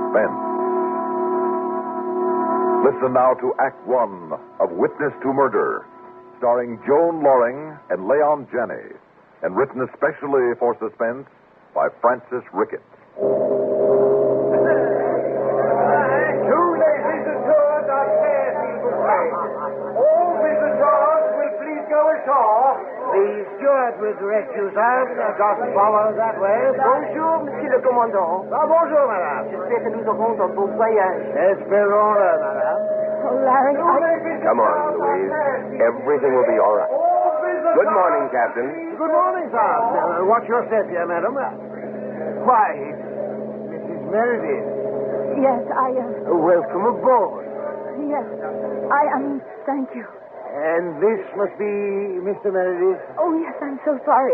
Suspense. Listen now to Act One of Witness to Murder, starring Joan Loring and Leon Janney, and written especially for Suspense by Francis Ricketts. The steward will direct you, sir. Just follow that way. Bonjour, monsieur le commandant. Bonjour, madame. J'espère que nous aurons un beau voyage. Espérons-le, madame. Oh, Larry, Come on, Louise. Everything will be all right. Good morning, Captain. Good morning, sir. Watch your step here, madam. Why, it's Mrs. Meredith. Yes, Welcome aboard. yes. Thank you. And this must be Mr. Meredith. Oh, yes, I'm so sorry.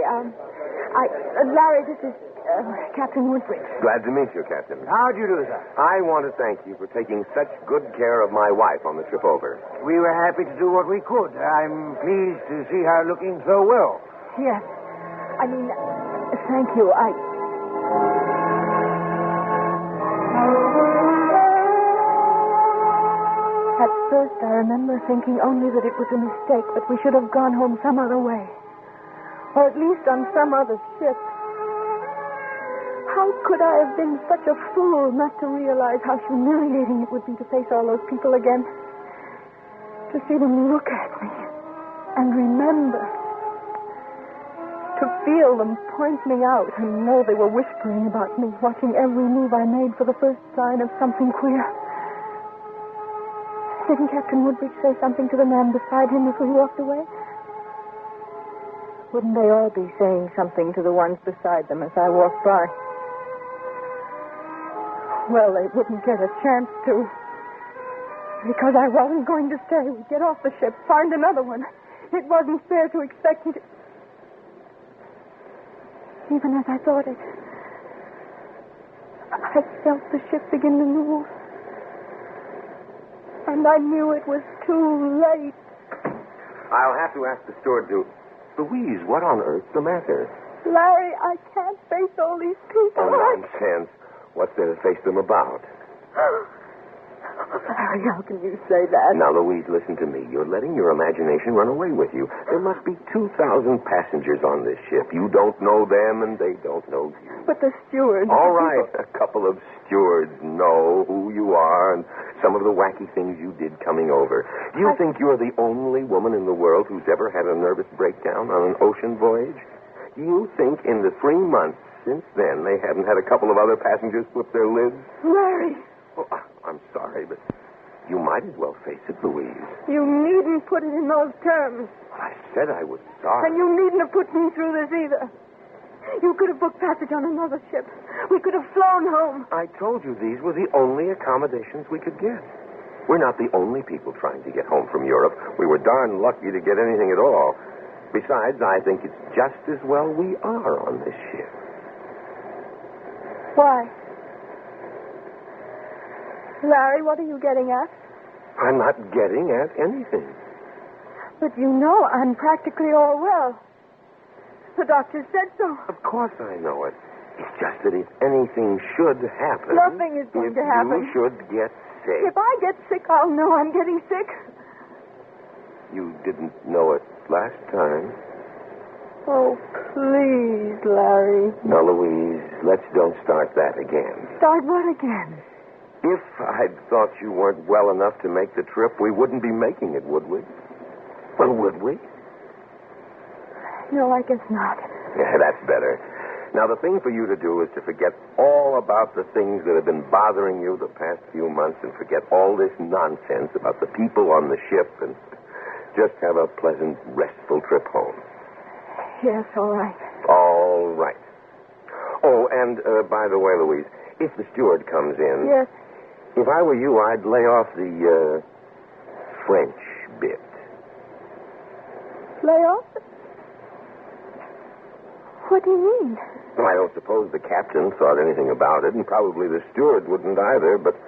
Larry, this is Captain Woodbridge. Glad to meet you, Captain. How'd you do, sir? I want to thank you for taking such good care of my wife on the trip over. We were happy to do what we could. I'm pleased to see her looking so well. Yes. Thank you. At first, I remember thinking only that it was a mistake, that we should have gone home some other way. Or at least on some other ship. How could I have been such a fool not to realize how humiliating it would be to face all those people again? To see them look at me and remember. To feel them point me out and know they were whispering about me, watching every move I made for the first sign of something queer. Didn't Captain Woodbridge say something to the man beside him as we walked away? Wouldn't they all be saying something to the ones beside them as I walked by? Well, they wouldn't get a chance to. Because I wasn't going to stay. We'd get off the ship, find another one. It wasn't fair to expect me to... Even as I thought it, I felt the ship begin to move. And I knew it was too late. I'll have to ask the steward to... Louise, what on earth's the matter? Larry, I can't face all these people. Oh, nonsense. What's there to face them about? Larry, how can you say that? Now, Louise, listen to me. You're letting your imagination run away with you. There must be 2,000 passengers on this ship. You don't know them, and they don't know you. But the steward... All right, a couple of stewards know who you are and some of the wacky things you did coming over. Do you think you're the only woman in the world who's ever had a nervous breakdown on an ocean voyage? Do you think in the 3 months since then they haven't had a couple of other passengers flip their lids? Larry! Oh, I'm sorry, but you might as well face it, Louise. You needn't put it in those terms. I said I was sorry. And you needn't have put me through this either. You could have booked passage on another ship. We could have flown home. I told you these were the only accommodations we could get. We're not the only people trying to get home from Europe. We were darn lucky to get anything at all. Besides, I think it's just as well we are on this ship. Why? Larry, what are you getting at? I'm not getting at anything. But you know I'm practically all well. The doctor said so. Of course I know it. It's just that if anything should happen... Nothing is going to happen. If you should get sick... If I get sick, I'll know I'm getting sick. You didn't know it last time. Oh, please, Larry. Now, Louise, let's don't start that again. Start what again? If I'd thought you weren't well enough to make the trip, we wouldn't be making it, would we? Well, would we? No, I guess not. Yeah, that's better. Now, the thing for you to do is to forget all about the things that have been bothering you the past few months and forget all this nonsense about the people on the ship and just have a pleasant, restful trip home. Yes, all right. All right. Oh, and by the way, Louise, if the steward comes in... Yes. If I were you, I'd lay off the French bit. Lay off? What do you mean? Well, I don't suppose the captain thought anything about it, and probably the steward wouldn't either, but,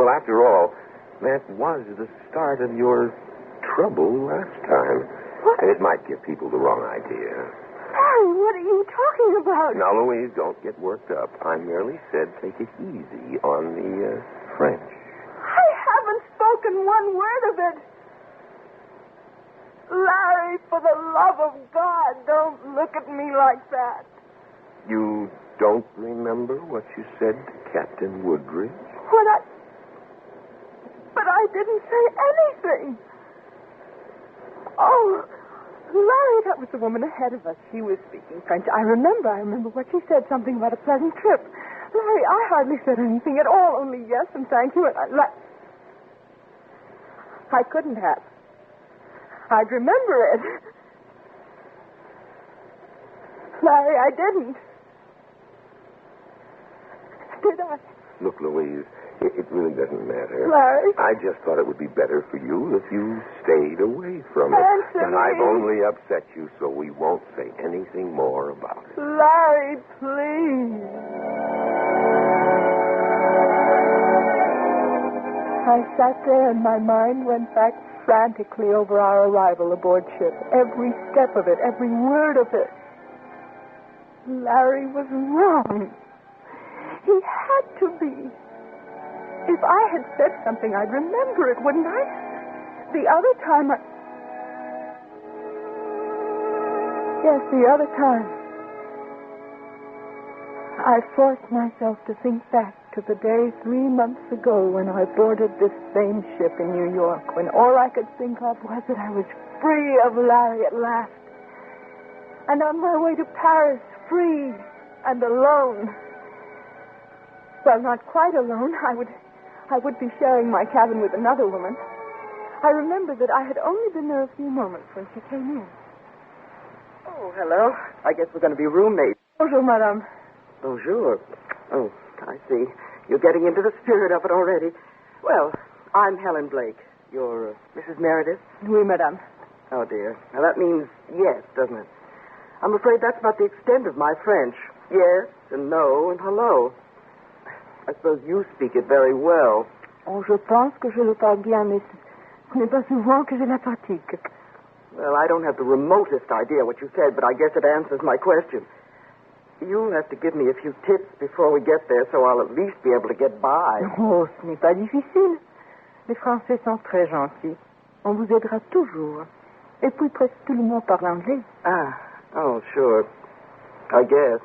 well, after all, that was the start of your trouble last time. What? And it might give people the wrong idea. Larry, what are you talking about? Now, Louise, don't get worked up. I merely said take it easy on the French. I haven't spoken one word of it. Larry, for the love of God, don't look at me like that. You don't remember what you said to Captain Woodridge? But I didn't say anything. Oh, Larry, that was the woman ahead of us. She was speaking French. I remember what she said, something about a pleasant trip. Larry, I hardly said anything at all, only yes and thank you. And I couldn't have. I'd remember it. Larry, I didn't. Did I? Look, Louise, it really doesn't matter. Larry? I just thought it would be better for you if you stayed away from it. Answer And me. I've only upset you, so we won't say anything more about it. Larry, please. I sat there and my mind went back frantically over our arrival aboard ship. Every step of it, every word of it. Larry was wrong. He had to be. If I had said something, I'd remember it, wouldn't I? The other time Yes, the other time. I forced myself to think back to the day 3 months ago when I boarded this same ship in New York, when all I could think of was that I was free of Larry at last. And on my way to Paris, free and alone. Well, not quite alone. I would be sharing my cabin with another woman. I remember that I had only been there a few moments when she came in. Oh, hello. I guess we're going to be roommates. Bonjour, madame. Bonjour. Oh, I see. You're getting into the spirit of it already. Well, I'm Helen Blake. You're Mrs. Meredith? Oui, madame. Oh, dear. Now, that means yes, doesn't it? I'm afraid that's about the extent of my French. Yes and no and hello. I suppose you speak it very well. Oh, je pense que je le parle bien, mais ce n'est pas souvent que j'ai la pratique. Well, I don't have the remotest idea what you said, but I guess it answers my question. You'll have to give me a few tips before we get there, so I'll at least be able to get by. Oh, ce n'est pas difficile. Les Français sont très gentils. On vous aidera toujours. Et puis presque tout le monde parle anglais. Ah, oh, sure. I guess.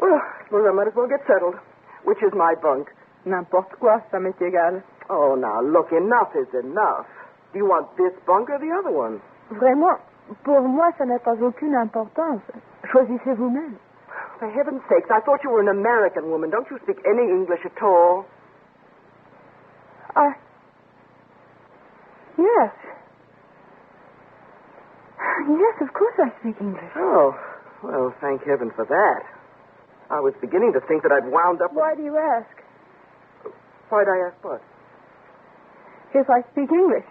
Well, I suppose I might as well get settled. Which is my bunk? N'importe quoi, ça m'est égal. Oh, now, look, enough is enough. Do you want this bunk or the other one? Vraiment, pour moi, ça n'a pas aucune importance. Choisissez vous-même. For heaven's sakes, I thought you were an American woman. Don't you speak any English at all? Yes. Yes, of course I speak English. Oh, well, thank heaven for that. I was beginning to think that I'd wound up... Why do you ask? Why'd I ask what? If I speak English.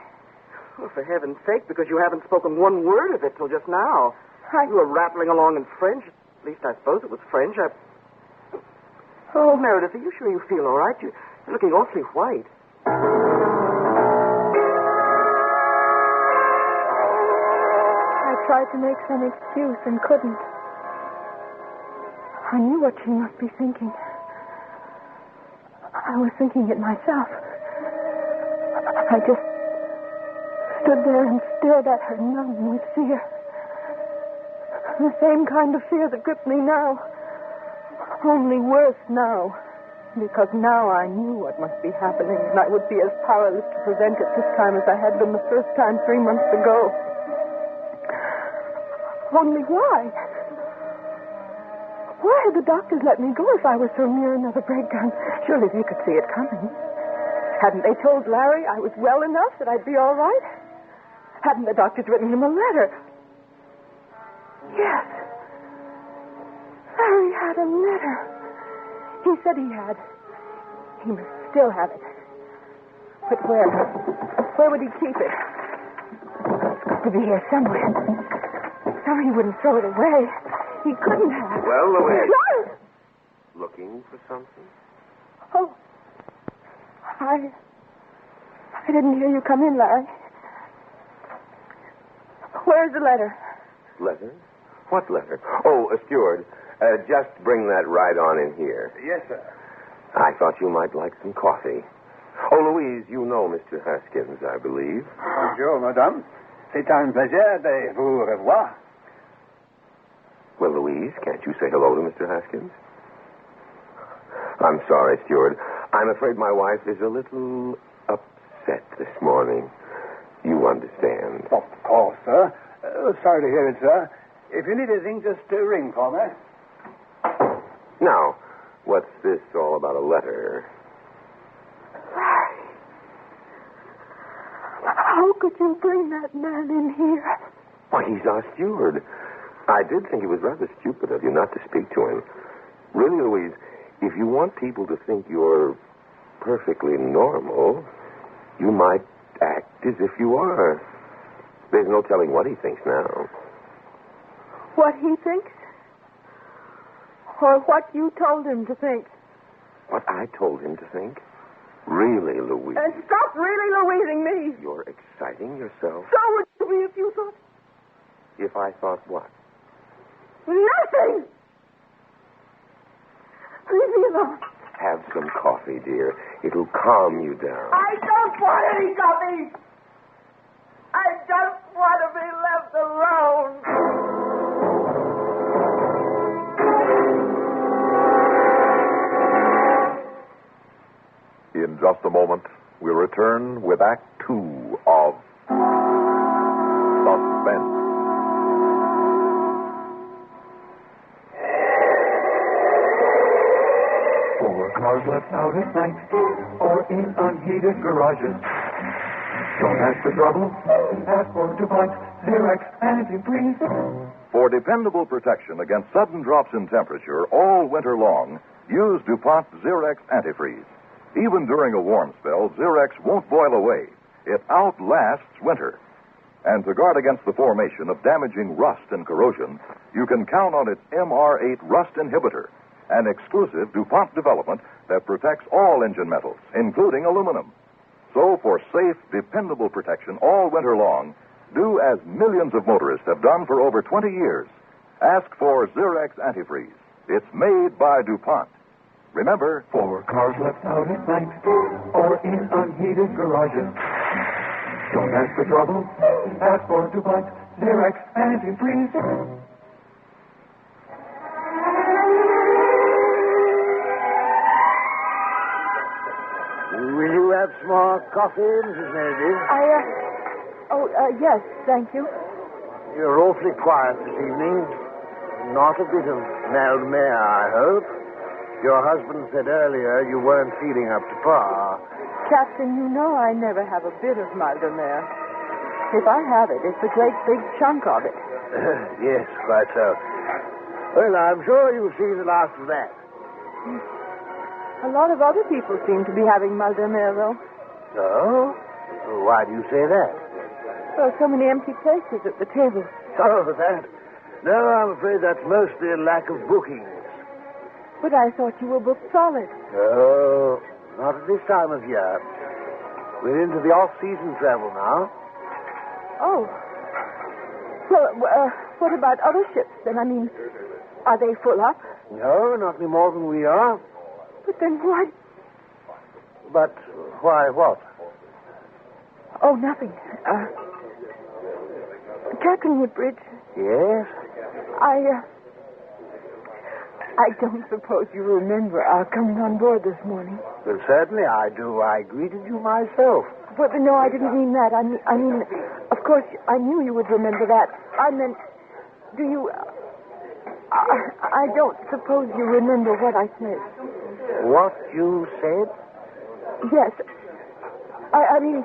Well, for heaven's sake, because you haven't spoken one word of it till just now. You were rattling along in French. At least I suppose it was French. Oh, Meredith, are you sure you feel all right? You're looking awfully white. I tried to make some excuse and couldn't. I knew what she must be thinking. I was thinking it myself. I just stood there and stared at her, numb with fear. The same kind of fear that gripped me now. Only worse now. Because now I knew what must be happening, and I would be as powerless to prevent it this time as I had been the first time 3 months ago. Only why? Why had the doctors let me go if I was so near another breakdown? Surely they could see it coming. Hadn't they told Larry I was well enough, that I'd be all right? Hadn't the doctors written him a letter? Yes. Larry had a letter. He said he had. He must still have it. But where? Where would he keep it? It's got to be here somewhere. He wouldn't throw it away. He couldn't have. Well, Louise. No! Looking for something? Oh. I didn't hear you come in, Larry. Where's the letter? Letter? What letter? Oh, steward, just bring that right on in here. Yes, sir. I thought you might like some coffee. Oh, Louise, you know Mr. Haskins, I believe. Bonjour, madame. C'est un plaisir de vous revoir. Well, Louise, can't you say hello to Mr. Haskins? I'm sorry, steward. I'm afraid my wife is a little upset this morning. You understand. Of course, sir. Sorry to hear it, sir. If you need anything, just ring for me. Now, what's this all about a letter? How could you bring that man in here? Why, he's our steward. I did think it was rather stupid of you not to speak to him. Really, Louise, if you want people to think you're perfectly normal, you might act as if you are. There's no telling what he thinks now. What he thinks? Or what you told him to think? What I told him to think? Really, Louise? And stop really Louising me. You're exciting yourself. So would you be if you thought... If I thought what? Nothing! Leave me alone. Have some coffee, dear. It'll calm you down. I don't want any coffee. I just want to be left alone. In just a moment, we'll return with Act Two of Suspense. Or cars left out at night, or in unheated garages. Don't ask for trouble, ask for DuPont Xerox antifreeze. For dependable protection against sudden drops in temperature all winter long, use DuPont Xerox Antifreeze. Even during a warm spell, Xerox won't boil away. It outlasts winter. And to guard against the formation of damaging rust and corrosion, you can count on its MR8 rust inhibitor, an exclusive DuPont development that protects all engine metals, including aluminum. So, for safe, dependable protection all winter long, do as millions of motorists have done for over 20 years. Ask for Xerox Antifreeze. It's made by DuPont. Remember, For cars left out at night, or in unheated garages. Don't ask for trouble, ask for DuPont Xerox antifreeze. Will you have some more coffee, Mrs. Meredith? Yes, thank you. You're awfully quiet this evening. Not a bit of Malmere, I hope. Your husband said earlier you weren't feeling up to par. Captain, you know I never have a bit of Maldemare. If I have it, it's a great big chunk of it. Yes, quite so. Well, I'm sure you'll see the last of that. A lot of other people seem to be having Maldemare, though. Oh? Why do you say that? There are so many empty places at the table. Oh, that? No, I'm afraid that's mostly a lack of bookings. But I thought you were booked solid. Oh, not at this time of year. We're into the off-season travel now. Oh. Well, what about other ships then? I mean, are they full up? No, not any more than we are. But then why... But why what? Oh, nothing. Captain Woodbridge, Yes? I don't suppose you remember our coming on board this morning. Well, certainly I do. I greeted you myself. But no, I didn't mean that. I mean, of course, I knew you would remember that. I meant, do you... I don't suppose you remember what I said. What you said? Yes. I mean,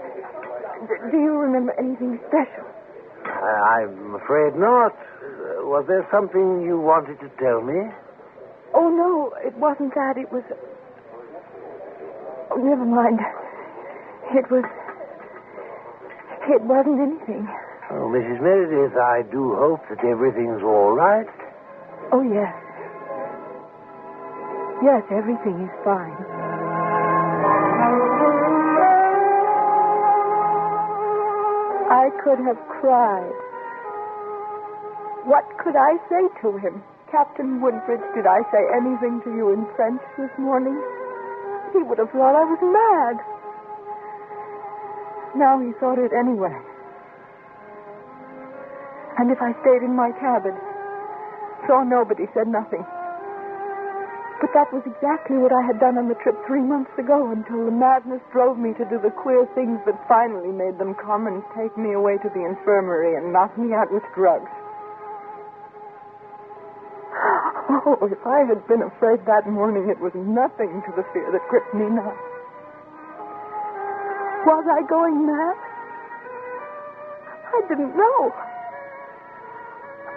do you remember anything special? I'm afraid not. Was there something you wanted to tell me? Oh, no, it wasn't that. It was... Oh, never mind. It wasn't anything. Oh, Mrs. Meredith, I do hope that everything's all right. Oh, yes. Yes, everything is fine. I could have cried. What could I say to him? Captain Woodbridge, did I say anything to you in French this morning? He would have thought I was mad. Now he thought it anyway. And if I stayed in my cabin, saw nobody, said nothing. But that was exactly what I had done on the trip 3 months ago, until the madness drove me to do the queer things that finally made them come and take me away to the infirmary and knock me out with drugs. Oh, if I had been afraid that morning, it was nothing to the fear that gripped me now. Was I going mad? I didn't know.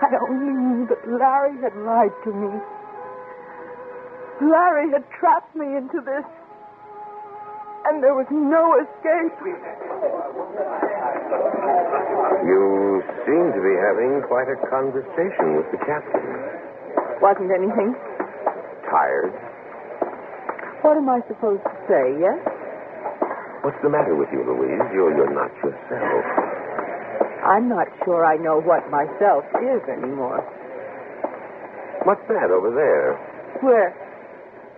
I only knew that Larry had lied to me. Larry had trapped me into this, and there was no escape. You seem to be having quite a conversation with the captain. Wasn't anything. Tired? What am I supposed to say, yes? What's the matter with you, Louise? You're not yourself. I'm not sure I know what myself is anymore. What's that over there? Where?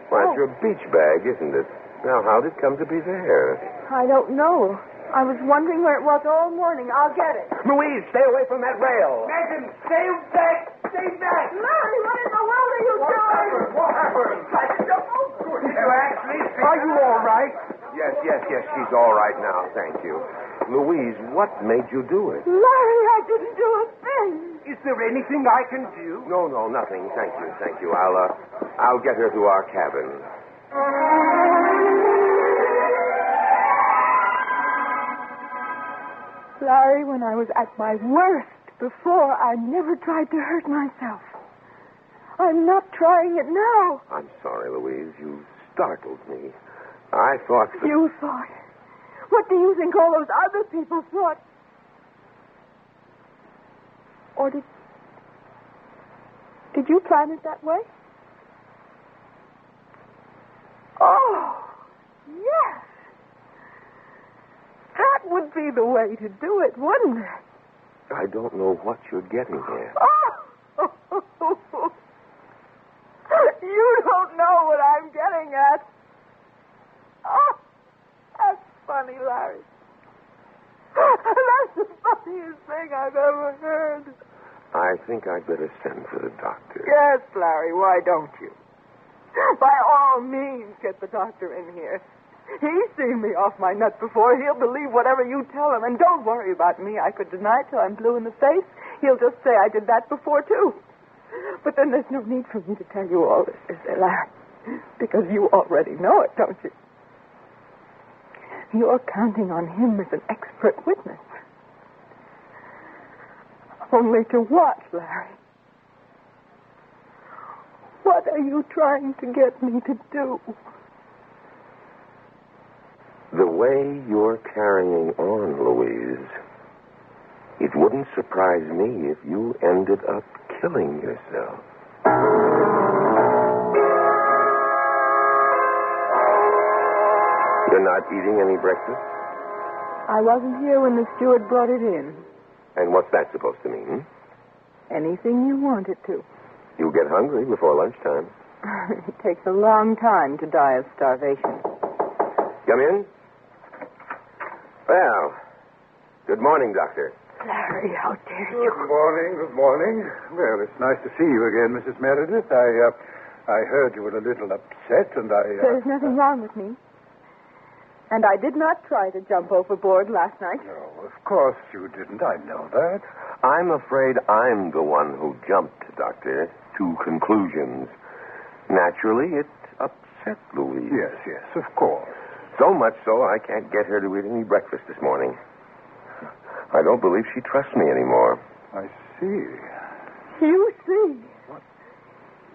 Why, it's your beach bag, isn't it? Now, how did it come to be there? I don't know. I was wondering where it was all morning. I'll get it. Louise, stay away from that rail. Megan, stay back! Stay back! Larry, what in the world are you doing? What happened? I don't know. Did you actually? Are you all right? Yes, she's all right now, thank you. Louise, what made you do it? Larry, I didn't do a thing. Is there anything I can do? No, nothing. Thank you. I'll get her to our cabin. Larry, when I was at my worst before, I never tried to hurt myself. I'm not trying it now. I'm sorry, Louise. You startled me. I thought that... You thought? What do you think all those other people thought? Or did you plan it that way? Oh, yes. That would be the way to do it, wouldn't it? I don't know what you're getting at. Oh! You don't know what I'm getting at. Oh, that's funny, Larry. That's the funniest thing I've ever heard. I think I'd better send for the doctor. Yes, Larry, why don't you? By all means, get the doctor in here. He's seen me off my nut before. He'll believe whatever you tell him. And don't worry about me. I could deny it till I'm blue in the face. He'll just say I did that before, too. But then there's no need for me to tell you all this, is there, Larry? Because you already know it, don't you? You're counting on him as an expert witness. Only to what, Larry? What are you trying to get me to do? The way you're carrying on, Louise, it wouldn't surprise me if you ended up killing yourself. You're not eating any breakfast? I wasn't here when the steward brought it in. And what's that supposed to mean? Anything you want it to. You'll get hungry before lunchtime. It takes a long time to die of starvation. Come in. Well, good morning, Doctor. Larry, how dare you? Good morning. Well, it's nice to see you again, Mrs. Meredith. I heard you were a little upset, and There's nothing wrong with me. And I did not try to jump overboard last night. No, of course you didn't. I know that. I'm afraid I'm the one who jumped, Doctor, to conclusions. Naturally, it upset Louise. Yes, of course. So much so I can't get her to eat any breakfast this morning. I don't believe she trusts me anymore. I see. You see? What?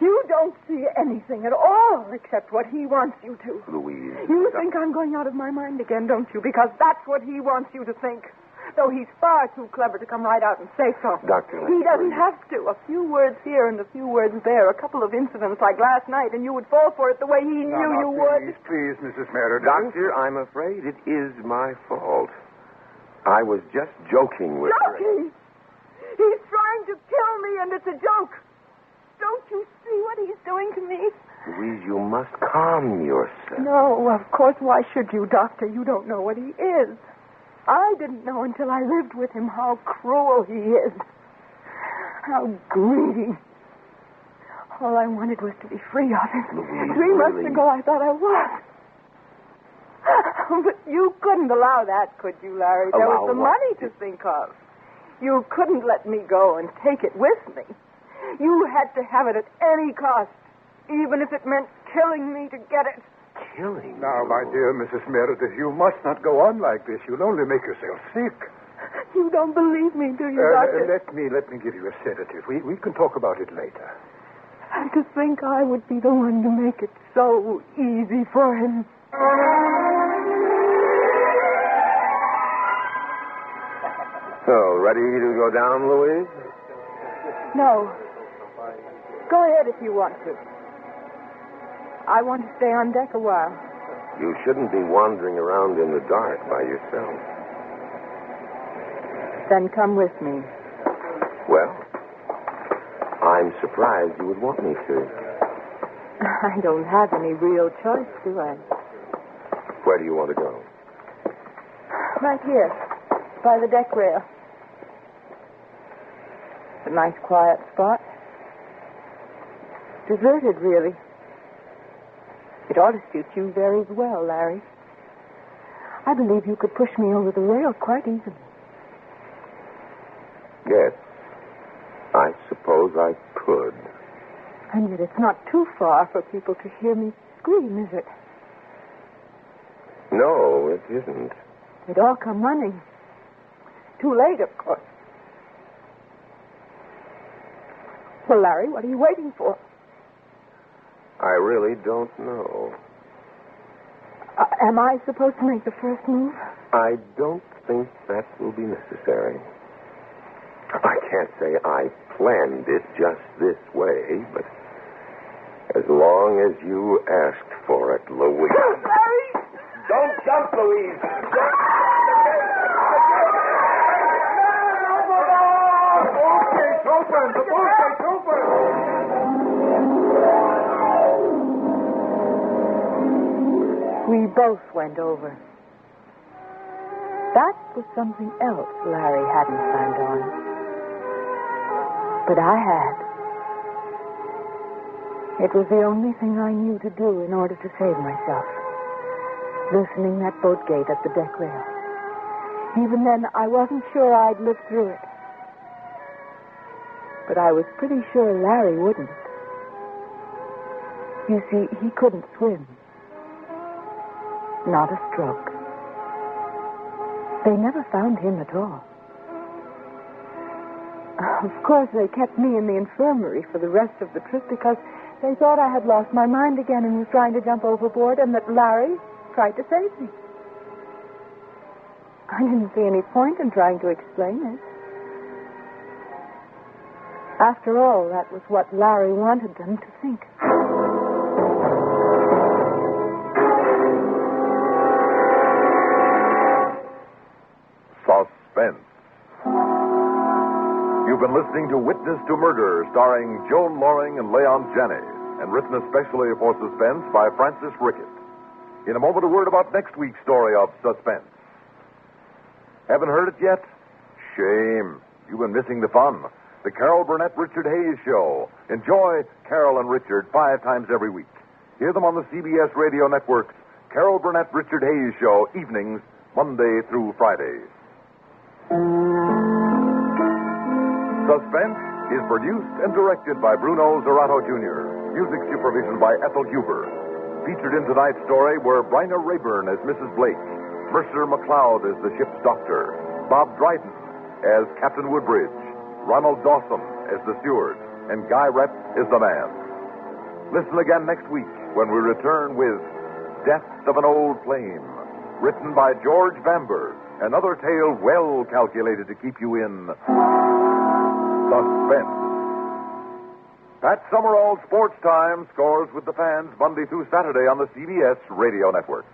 You don't see anything at all except what he wants you to. Louise. You think I'm going out of my mind again, don't you? Because that's what he wants you to think. Though he's far too clever to come right out and say so. Doctor, he doesn't have to. A few words here and a few words there. A couple of incidents like last night, and you would fall for it the way he knew you would. Please, Mrs. Meredith. Doctor, I'm afraid it is my fault. I was just joking with her. Joking? He's trying to kill me, and it's a joke. Don't you see what he's doing to me? Louise, you must calm yourself. No, of course. Why should you, Doctor? You don't know what he is. I didn't know until I lived with him how cruel he is. How greedy. All I wanted was to be free of him. Louise, 3 months really? ago, I thought I was. But you couldn't allow that, could you, Larry? There was Allow the what? money to think of. You couldn't let me go and take it with me. You had to have it at any cost, even if it meant killing me to get it. Killing? Now, my dear Mrs. Meredith, you must not go on like this. You'll only make yourself sick. You don't believe me, do you, Doctor? Let me give you a sedative. We can talk about it later. And to think I would be the one to make it so easy for him. So, ready to go down, Louise? No. Go ahead if you want to. I want to stay on deck a while. You shouldn't be wandering around in the dark by yourself. Then come with me. Well, I'm surprised you would want me to. I don't have any real choice, do I? Where do you want to go? Right here, by the deck rail. It's a nice quiet spot. Deserted, really. It ought to suit you very well, Larry. I believe you could push me over the rail quite easily. Yes, I suppose I could. And yet it's not too far for people to hear me scream, is it? No, it isn't. They'd all come running. Too late, of course. Well, Larry, what are you waiting for? I really don't know. Am I supposed to make the first move? I don't think that will be necessary. I can't say I planned it just this way, but as long as you asked for it, Louise. Larry! Don't jump, Louise! The boat's open! We both went over. That was something else Larry hadn't planned on. But I had. It was the only thing I knew to do in order to save myself. Loosening that boat gate at the deck rail. Even then, I wasn't sure I'd live through it. But I was pretty sure Larry wouldn't. You see, he couldn't swim. Not a stroke. They never found him at all. Of course, they kept me in the infirmary for the rest of the trip because they thought I had lost my mind again and was trying to jump overboard and that Larry tried to save me. I didn't see any point in trying to explain it. After all, that was what Larry wanted them to think. Suspense. You've been listening to Witness to Murder, starring Joan Loring and Leon Janney, and written especially for Suspense by Francis Rickett. In a moment, a word about next week's story of Suspense. Haven't heard it yet? Shame. You've been missing the fun. The Carol Burnett Richard Hayes Show. Enjoy Carol and Richard 5 times every week. Hear them on the CBS radio networks. Carol Burnett Richard Hayes Show, evenings, Monday through Friday. Suspense is produced and directed by Bruno Zerato Jr. Music supervision by Ethel Huber. Featured in tonight's story were Bryna Rayburn as Mrs. Blake, Mercer McLeod as the ship's doctor, Bob Dryden as Captain Woodbridge, Ronald Dawson as the steward, and Guy Rep as the man. Listen again next week when we return with Death of an Old Flame, written by George Vamber, another tale well calculated to keep you in suspense. Pat Summerall Sports Time scores with the fans Monday through Saturday on the CBS Radio Network.